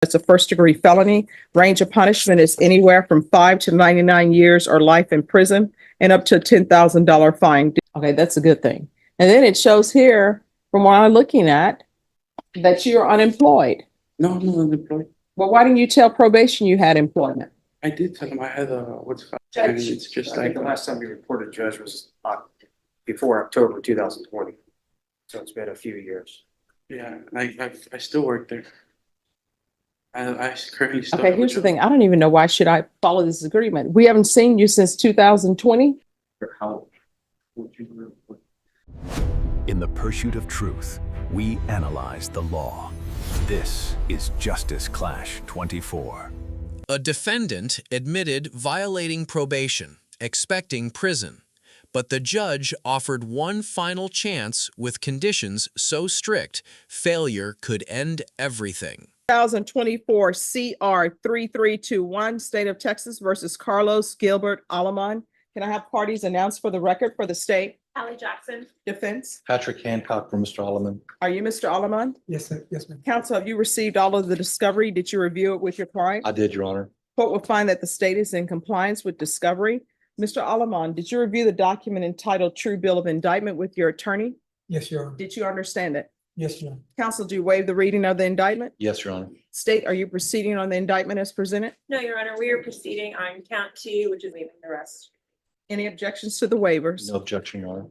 It's a first-degree felony. Range of punishment is anywhere from 5 to 99 years or life in prison and up to a $10,000 fine. Okay, that's a good thing. And then it shows here, from what I'm looking at, that you're unemployed. No, I'm not unemployed. Well, why didn't you tell probation you had employment? I did tell him I had what's it called? Judge, And it's just I like, think the last time you reported, Judge, was before October 2020. So it's been a few years. yeah, I still work there. I currently still. Okay, have a here's the job. thing. I don't even know why should I follow this agreement. We haven't seen you since 2020. How would you? In the pursuit of truth, we analyze the law. This is Justice Clash 24. A defendant admitted violating probation, expecting prison, but the judge offered one final chance with conditions so strict, failure could end everything. 2024 CR 3321, State of Texas versus Carlos Gilbert Alamon. Can I have parties announced for the record for the state Allie Jackson. defense? Patrick Hancock for Mr. Holloman. Are you Mr. Alamon? Yes, sir. Yes, ma'am. Counsel, have you received all of the discovery? Did you review it with your client? I did, Your Honor. Court will find that the state is in compliance with discovery. Mr. Alamon, did you review the document entitled True Bill of Indictment with your attorney? Yes, Your Honor. Did you understand it? Yes, Your Honor. Counsel, do you waive the reading of the indictment? Yes, Your Honor. State, are you proceeding on the indictment as presented? No, Your Honor, we are proceeding on count 2, which is leaving the rest. Any objections to the waivers? No objection, Your Honor.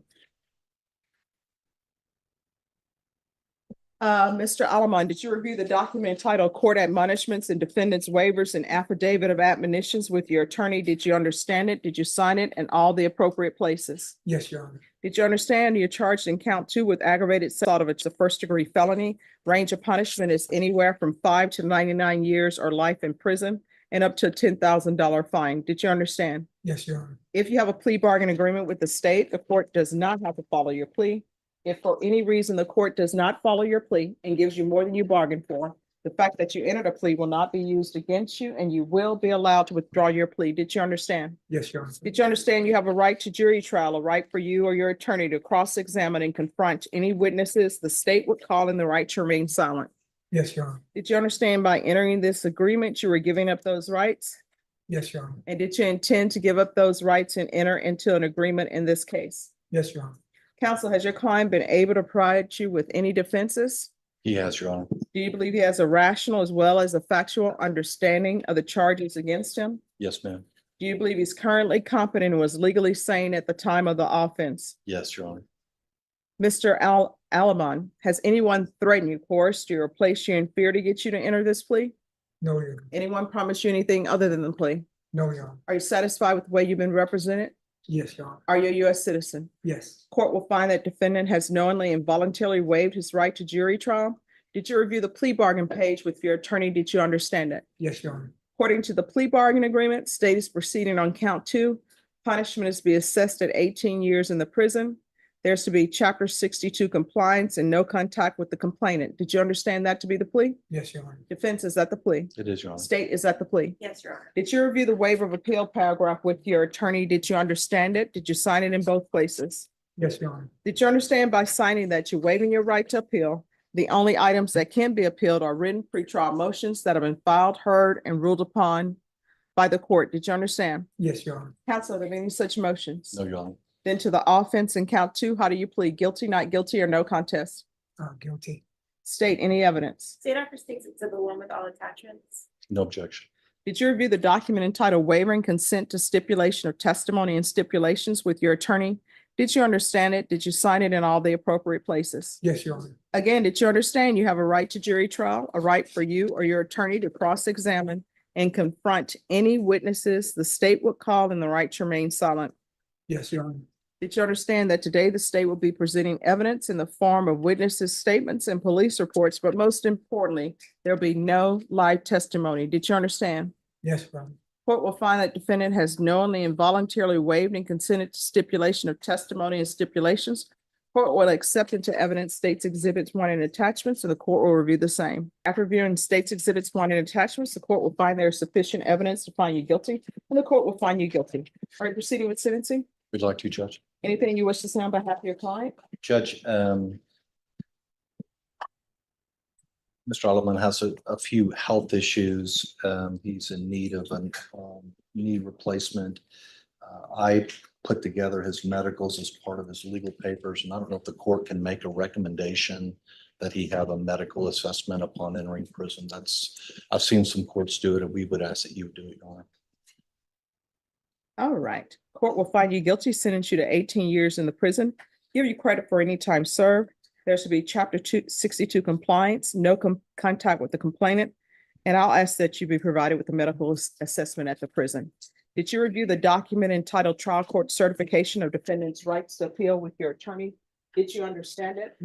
Mr. Alamon, did you review the document entitled Court Admonishments and Defendants Waivers and Affidavit of Admonitions with your attorney? Did you understand it? Did you sign it in all the appropriate places? Yes, Your Honor. Did you understand you're charged in count 2 with aggravated assault of it's a first-degree felony? Range of punishment is anywhere from 5 to 99 years or life in prison and up to a $10,000 fine. Did you understand? Yes, Your Honor. If you have a plea bargain agreement with the state, the court does not have to follow your plea. If for any reason the court does not follow your plea and gives you more than you bargained for, the fact that you entered a plea will not be used against you and you will be allowed to withdraw your plea. Did you understand? Yes, Your Honor. Did you understand you have a right to jury trial, a right for you or your attorney to cross-examine and confront any witnesses the state would call in the right to remain silent? Yes, Your Honor. Did you understand by entering this agreement, you were giving up those rights? Yes, Your Honor. And did you intend to give up those rights and enter into an agreement in this case? Yes, Your Honor. Counsel, has your client been able to provide you with any defenses? He has, Your Honor. Do you believe he has a rational as well as a factual understanding of the charges against him? Yes, ma'am. Do you believe he's currently competent and was legally sane at the time of the offense? Yes, Your Honor. Mr. Alamon, has anyone threatened you, coerced you, or placed you in fear to get you to enter this plea? No, Your Honor. Anyone promised you anything other than the plea? No, Your Honor. Are you satisfied with the way you've been represented? Yes, Your Honor. Are you a U.S. citizen? Yes. Court will find that defendant has knowingly and voluntarily waived his right to jury trial. Did you review the plea bargain page with your attorney? Did you understand it? Yes, Your Honor. According to the plea bargain agreement, state is proceeding on count 2. Punishment is to be assessed at 18 years in the prison. There's to be Chapter 62 compliance and no contact with the complainant. Did you understand that to be the plea? Yes, Your Honor. Defense, is that the plea? It is, Your Honor. State, is that the plea? Yes, Your Honor. Did you review the waiver of appeal paragraph with your attorney? Did you understand it? Did you sign it in both places? Yes, Your Honor. Did you understand by signing that you're waiving your right to appeal? The only items that can be appealed are written pretrial motions that have been filed, heard, and ruled upon by the court. Did you understand? Yes, Your Honor. Counsel, are there any such motions? No, Your Honor. Then to the offense in count 2, how do you plead? Guilty, not guilty, or no contest? Guilty. State, any evidence? State offer states exhibit 1 with all attachments. No objection. Did you review the document entitled Waiving Consent to Stipulation of Testimony and Stipulations with your attorney? Did you understand it? Did you sign it in all the appropriate places? Yes, Your Honor. Again, did you understand you have a right to jury trial, a right for you or your attorney to cross-examine and confront any witnesses the state would call in the right to remain silent? Yes, Your Honor. Did you understand that today the state will be presenting evidence in the form of witnesses' statements and police reports, but most importantly, there'll be no live testimony? Did you understand? Yes, Your Honor. Court will find that defendant has knowingly and voluntarily waived and consented to stipulation of testimony and stipulations. Court will accept into evidence states exhibits 1 and attachments, and the court will review the same. After reviewing states exhibits 1 and attachments, the court will find there is sufficient evidence to find you guilty, and the court will find you guilty. Are you proceeding with sentencing? Would you like to, Judge? Anything you wish to say on behalf of your client? Judge, Mr. Alderman has a few health issues. He's in need of a knee replacement. I put together his medicals as part of his legal papers, and I don't know if the court can make a recommendation that he have a medical assessment upon entering prison. I've seen some courts do it, and we would ask that you do it, Your Honor. All right. Court will find you guilty, sentence you to 18 years in the prison, give you credit for any time served. There should be Chapter 262 compliance, no contact with the complainant, and I'll ask that you be provided with a medical assessment at the prison. Did you review the document entitled Trial Court Certification of Defendant's Rights to Appeal with your attorney? Did you understand it?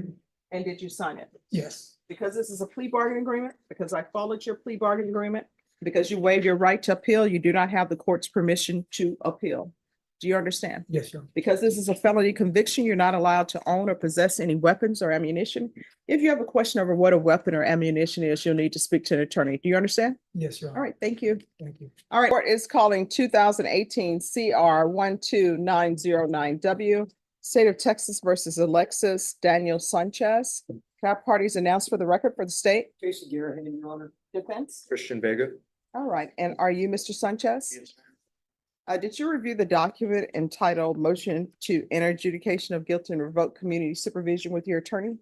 And did you sign it? Yes. Because this is a plea bargaining agreement, because I followed your plea bargaining agreement, because you waived your right to appeal, you do not have the court's permission to appeal. Do you understand? Yes, Your Honor. Because this is a felony conviction, you're not allowed to own or possess any weapons or ammunition. If you have a question over what a weapon or ammunition is, you'll need to speak to an attorney. Do you understand? Yes, Your All Honor. right, thank you. Thank you. All right, court is calling 2018 CR 12909W, State of Texas versus Alexis Daniel Sanchez. Can I have parties announced for the record for the state? Jason Garrett, Your Honor. Defense? Christian Vega. All right, and are you Mr. Sanchez? Yes, ma'am. Did you review the document entitled Motion to Enter Adjudication of Guilt and Revoke Community Supervision with your attorney?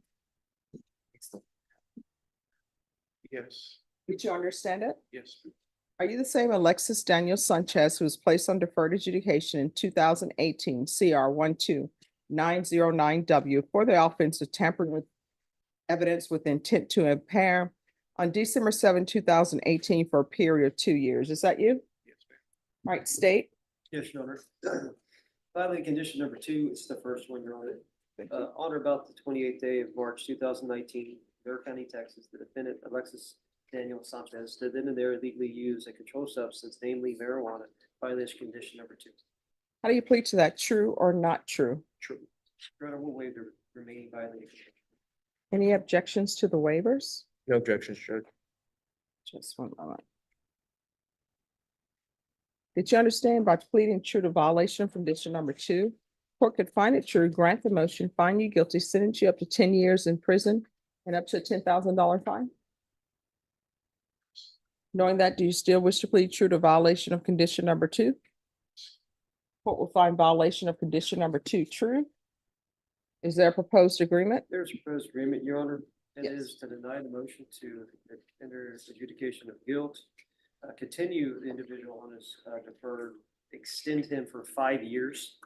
Yes, Did you understand it? yes, ma'am. Are you the same Alexis Daniel Sanchez who was placed on deferred adjudication in 2018 CR 12909W for the offense of tampering with evidence with intent to impair on December 7, 2018 for a period of 2 years? Is that you? Yes, ma'am. All right, state. Yes, Your Honor. Violating condition number 2, it's the first one, Your Honor. On or about the 28th day of March 2019, Door County, Texas, the defendant Alexis Daniel Sanchez did then and there illegally use a controlled substance, namely marijuana, violation condition number 2. How do you plead to that? True or not true? True. Your Honor, we'll waive the remaining violation. Any objections to the waivers? No objections, Judge. Just one moment. Did you understand by pleading true to violation of condition number 2, court could find it true, grant the motion, find you guilty, sentence you up to 10 years in prison and up to a $10,000 fine? Knowing that, do you still wish to plead true to violation of condition number 2? Court will find violation of condition number 2 true. Is there a proposed agreement? There's a proposed agreement, Your Honor. It Yes. is to deny the motion to enter adjudication of guilt, continue the individual on his deferred, extend him for 5 years.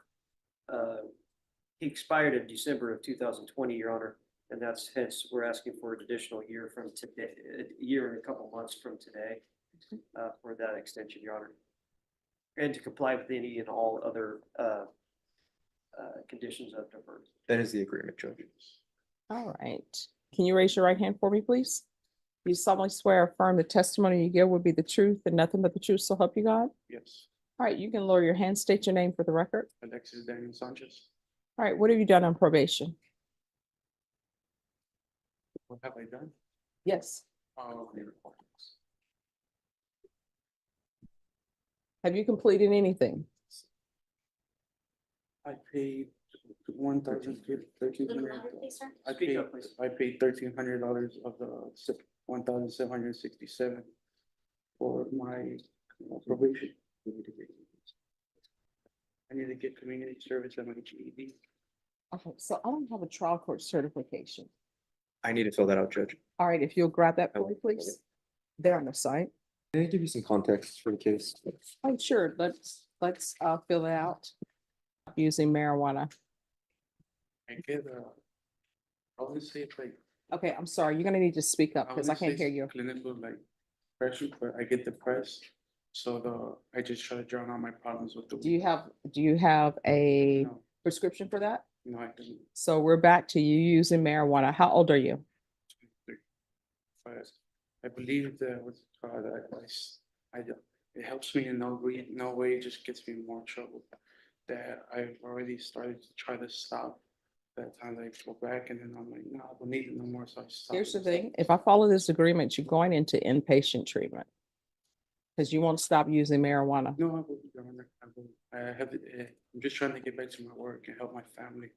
He expired in December of 2020, Your Honor, and that's hence we're asking for an additional year from today, a year and a couple months from today for that extension, Your Honor. And to comply with any and all other conditions of deferred. That is the agreement, Judge. All right. Can you raise your right hand for me, please? You solemnly swear or affirm the testimony you give will be the truth and nothing but the truth, so help you God? Yes. All right, you can lower your hand, state your name for the record. Alexis Daniel Sanchez. All right, what have you done on probation? What have I done? Yes. Oh, Have you completed anything? I paid $1,300. I Speak paid, up, please. I paid $1,300 of the 1,767 for my probation. I need to get community service at my GED. Okay, so I don't have a trial court certification. I need to fill that out, Judge. All right, if you'll grab that for me, please. They're on the site. Can I give you some context for the case? Oh, sure, let's fill it out. Using marijuana. I get I would say it's like. Okay, I'm sorry, you're gonna need to speak up because I wouldn't can't say hear you. Clinical like pressure, but I get depressed. So I just try to drown out my problems with the. Do you have a No, prescription for that? no, I didn't. So we're back to you using marijuana. How old are you? But I believe that with it helps me in no way, it just gets me in more trouble. That I've already started to try to stop. That time I go back and then I'm like, no, I don't need it no more, so I stop. Here's the thing, if I follow this agreement, you're going into inpatient treatment. Because you won't stop using marijuana. No, I will, Your Honor. I will. I have, I'm just trying to get back to my work and help my family.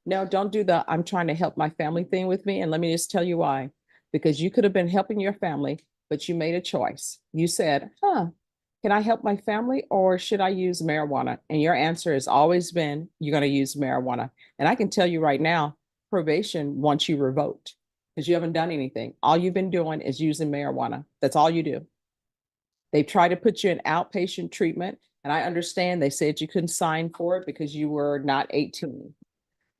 No, don't do the I'm trying to help my family thing with me. And let me just tell you why. because you could have been helping your family, but you made a choice. You said, can I help my family or should I use marijuana? And your answer has always been, you're going to use marijuana. And I can tell you right now, probation wants you revoked because you haven't done anything. All you've been doing is using marijuana. That's all you do. They've tried to put you in outpatient treatment. And I understand they said you couldn't sign for it because you were not 18.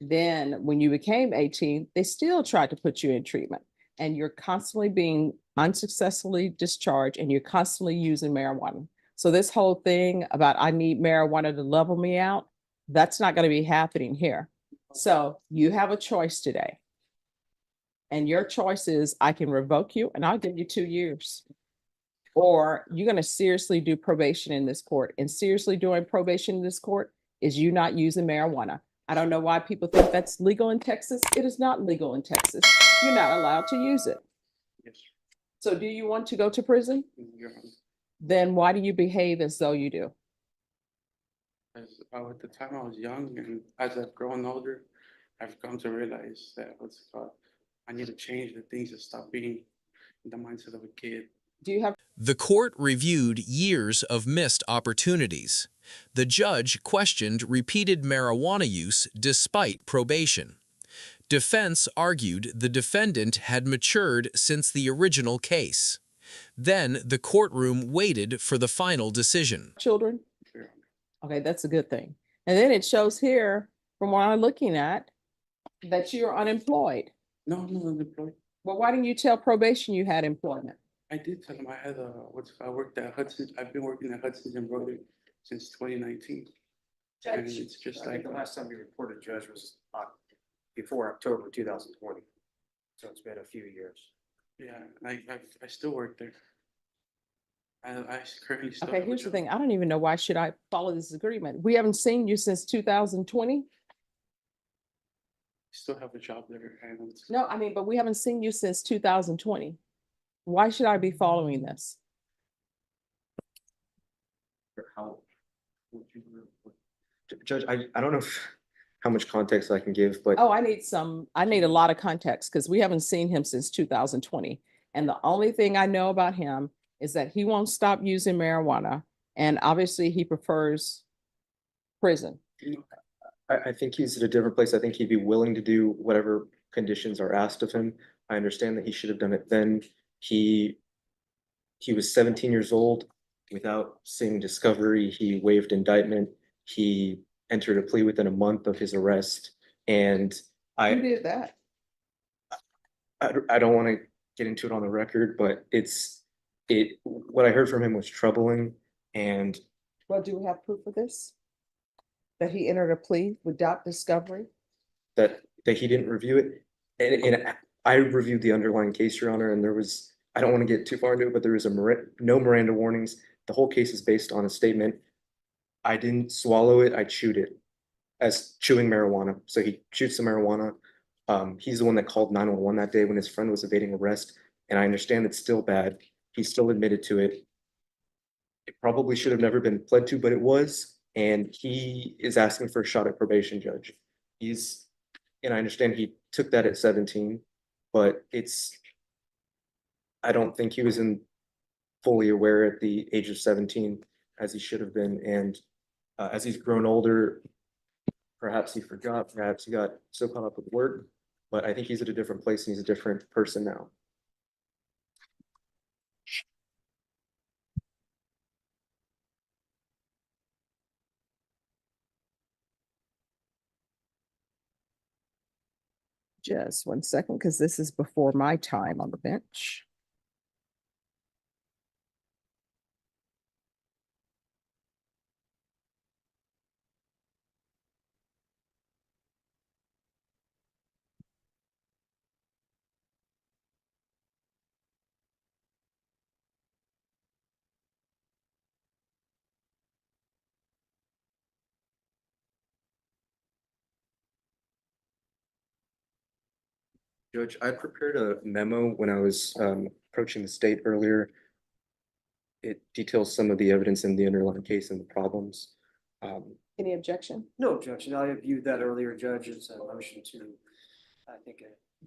Then when you became 18, they still tried to put you in treatment and you're constantly being unsuccessfully discharged and you're constantly using marijuana. So this whole thing about I need marijuana to level me out, that's not going to be happening here. So you have a choice today. And your choice is I can revoke you and I'll give you 2 years. Or you're going to seriously do probation in this court. And seriously doing probation in this court is you not using marijuana. I don't know why people think that's legal in Texas. It is not legal in Texas. You're not allowed to use it. Yes, So do you want to go to prison? Your Honor. Then why do you behave as though you do? As at the time I was young, and as I've grown older, I've come to realize that I need to change the things and stop being in the mindset of a kid. Do you have The court reviewed years of missed opportunities. The judge questioned repeated marijuana use despite probation. Defense argued the defendant had matured since the original case. Then the courtroom waited for the final decision. children? Your Honor. Okay, that's a good thing. And then it shows here, from what I'm looking at, that you're unemployed. No, I'm not unemployed. Well, why didn't you tell probation you had employment? I did tell him I had I worked at Hudson. I've been working at Hudson's Embroidery since 2019. And it's just I think like the last time you reported, Judge, was before October 2020. So it's been a few years. yeah, I still work there. I currently still Okay, have a here's the job. thing. I don't even know why should I follow this agreement. We haven't seen you since 2020. Still have a job there, and No, I mean, but we haven't seen you since 2020. Why should I be following this? How would you? Judge, I don't know how much context I can give, but Oh, I need a lot of context because we haven't seen him since 2020. And the only thing I know about him is that he won't stop using marijuana. And obviously he prefers prison. I think he's at a different place. I think he'd be willing to do whatever conditions are asked of him. I understand that he should have done it then. He was 17 years old without seeing discovery. He waived indictment. He entered a plea within a month of his arrest. And Who I did that? don't want to get into it on the record, but what I heard from him was troubling. And Well, do we have proof of this? That he entered a plea without discovery? that he didn't review it. And I reviewed the underlying case, Your Honor, and I don't want to get too far into it, but there was no Miranda warnings. The whole case is based on a statement. I didn't swallow it, I chewed it as chewing marijuana. So he chewed some marijuana. He's the one that called 911 that day when his friend was evading arrest. And I understand it's still bad. He still admitted to it. It probably should have never been pled to, but it was. And he is asking for a shot at probation, Judge. And I understand he took that at 17, but I don't think he was fully aware at the age of 17 as he should have been. And as he's grown older, perhaps he forgot, perhaps he got so caught up with work, but I think he's at a different place and he's a different person now. Just 1 second, because this is before my time on the bench. Judge, I prepared a memo when I was approaching the state earlier. It details some of the evidence in the underlying case and the problems. Any objection? No objection. I viewed that earlier, Judge, as a motion to, I think,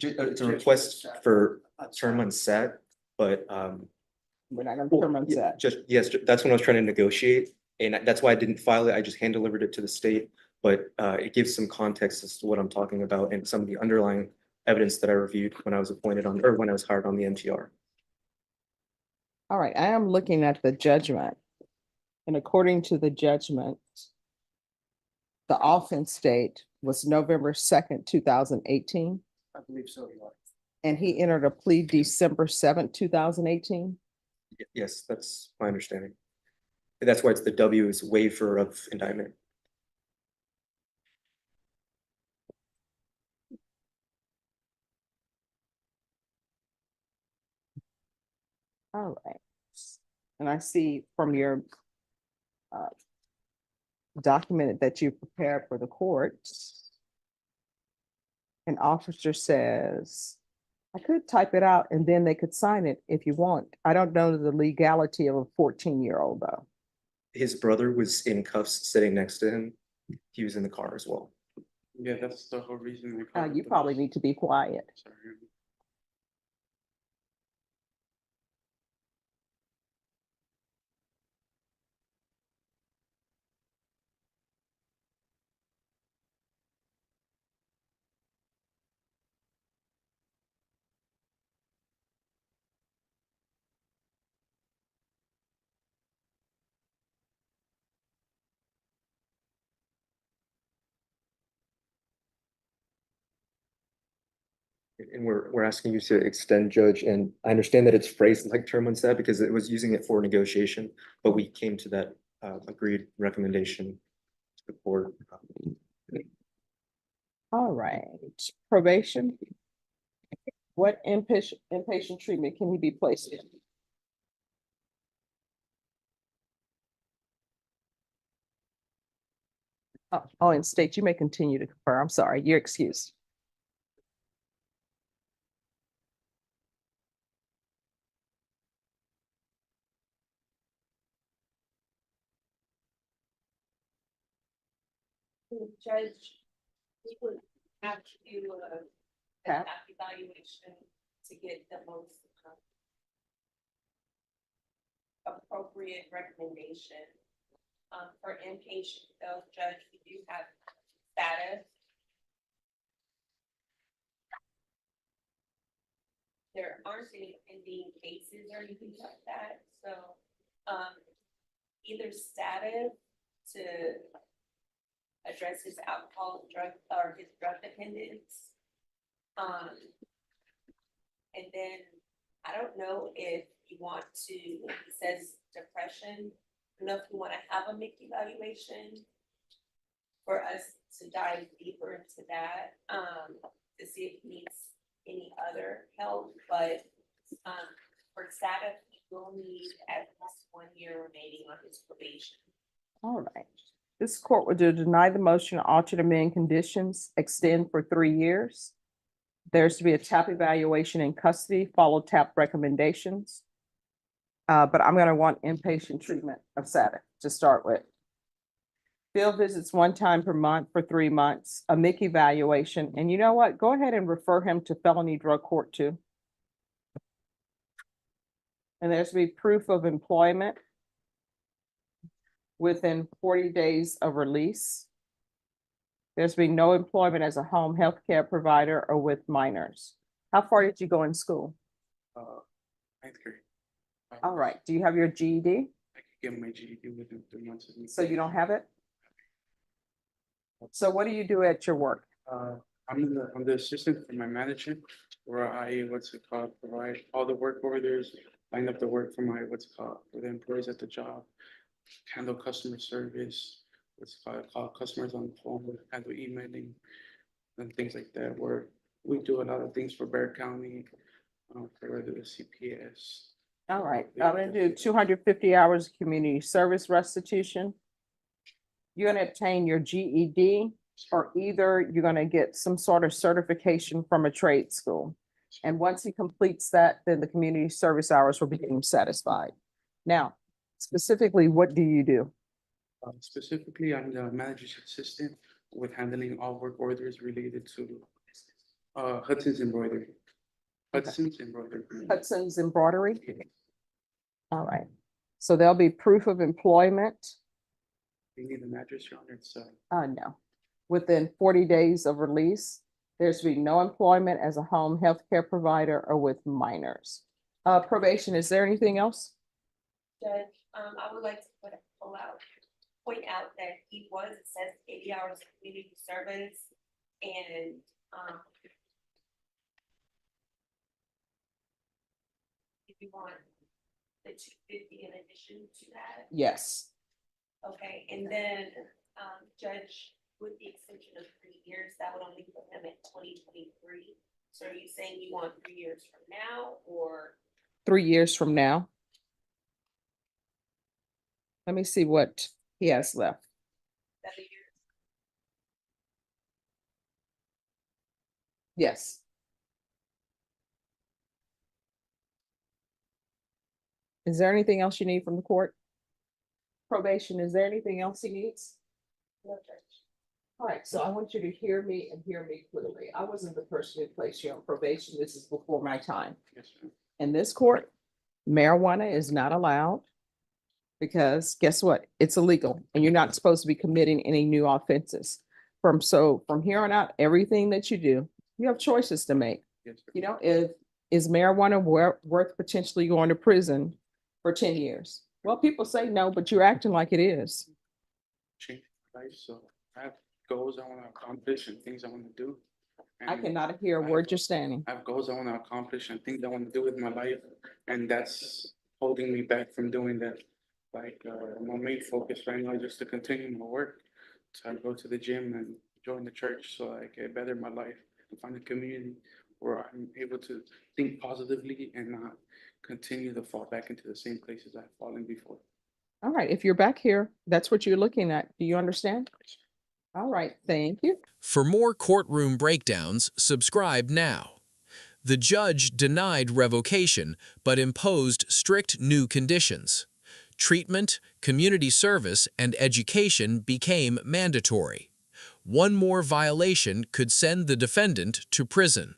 It's a request for a term unset, but, We're not gonna well, determine yeah, that. just, yes, that's when I was trying to negotiate, and that's why I didn't file it, I just hand delivered it to the state. But it gives some context as to what I'm talking about and some of the underlying evidence that I reviewed when I was appointed on, or when I was hired on the MTR. All right, I am looking at the judgment. And according to the judgment, the offense date was November 2nd, 2018, I believe so, Your Honor. and he entered a plea December 7th, 2018. Yes, that's my understanding. That's why it's the W is waiver of indictment. All right. And I see from your document that you prepared for the court, an officer says, I could type it out and then they could sign it if you want. I don't know the legality of a 14-year-old though. His brother was in cuffs sitting next to him. He was in the car as well. Yeah, that's the whole reason. I called You the probably police. need to be quiet. Sorry. And we're asking you to extend, Judge, and I understand that it's phrased like term unset because it was using it for negotiation, but we came to that agreed recommendation to the court. All right, probation. What inpatient treatment can he be placed in? Oh, and state, you may continue to confer. I'm sorry, you're excused. Judge, we would have to do a Tap. tap evaluation to get the most appropriate recommendation. For inpatient, though, Judge, we do have status. There aren't any pending cases or anything like that, so, either status to address his alcohol, drug, or his drug dependence. And then, I don't know if you want to, he says depression, I don't know if you wanna have a MIC evaluation for us to dive deeper into that, to see if he needs any other help, but, for status, he will need at least 1 year remaining on his probation. All right. This court would deny the motion to alter the main conditions, extend for 3 years. There's to be a TAP evaluation in custody, follow TAP recommendations. But I'm gonna want inpatient treatment of SADC to start with. Field visits 1 time per month for 3 months, a MIC evaluation, and you know what? Go ahead and refer him to felony drug court too. And there's to be proof of employment within 40 days of release. There's been no employment as a home health care provider or with minors. How far did you go in school? 9th grade. All right, do you have your GED? I could get my GED within 3 months. So you don't have it? So what do you do at your work? I'm the assistant for my manager, where I, provide all the work orders, line up the work for my, for the employees at the job, handle customer service, call customers on the phone, handle emailing, and things like that, where we do a lot of things for Bear County, for the CPS. All right, I'm gonna do 250 hours of community service restitution. You're gonna obtain your GED, or either you're gonna get some sort of certification from a trade school. And once he completes that, then the community service hours will be deemed satisfied. Now, specifically, what do you do? Specifically, I'm the manager's assistant with handling all work orders related to Hudson's Embroidery. Hudson's Embroidery. Hudson's Embroidery? All right. So there'll be proof of employment, You need an address, Your Honor, it's, no, within 40 days of release. There's to be no employment as a home health care provider or with minors. Probation, is there anything else? Judge, I would like to point out that he was, it says 80 hours of community service and, if you want the 250 in addition to that, Yes. okay, and then, Judge, with the extension of 3 years, that would only put him at 2023. So are you saying you want 3 years from now or? 3 years from now. Let me see what he has left. 7 years? Yes. Is there anything else you need from the court? Probation, is there anything else he needs? No, Judge. All right, so I want you to hear me and hear me clearly. I wasn't the person who placed you on probation. This is before my time. yes, sir. In this court, marijuana is not allowed because guess what? It's illegal and you're not supposed to be committing any new offenses. From here on out, everything that you do, you have choices to make. Yes, sir. You know, is marijuana worth potentially going to prison for 10 years? Well, people say no, but you're acting like it is. Change my life, so I have goals I want to accomplish and things I want to do. I And cannot hear a word you're standing. I have goals I want to accomplish and things I want to do with my life, and that's holding me back from doing that. Like, my main focus right now is just to continue my work. So I go to the gym and join the church so I can better my life and find a community where I'm able to think positively and not continue to fall back into the same places I've fallen before. All right, if you're back here, that's what you're looking at. Do you understand? All right, thank you. For more courtroom breakdowns, subscribe now. The judge denied revocation but imposed strict new conditions. Treatment, community service, and education became mandatory. One more violation could send the defendant to prison.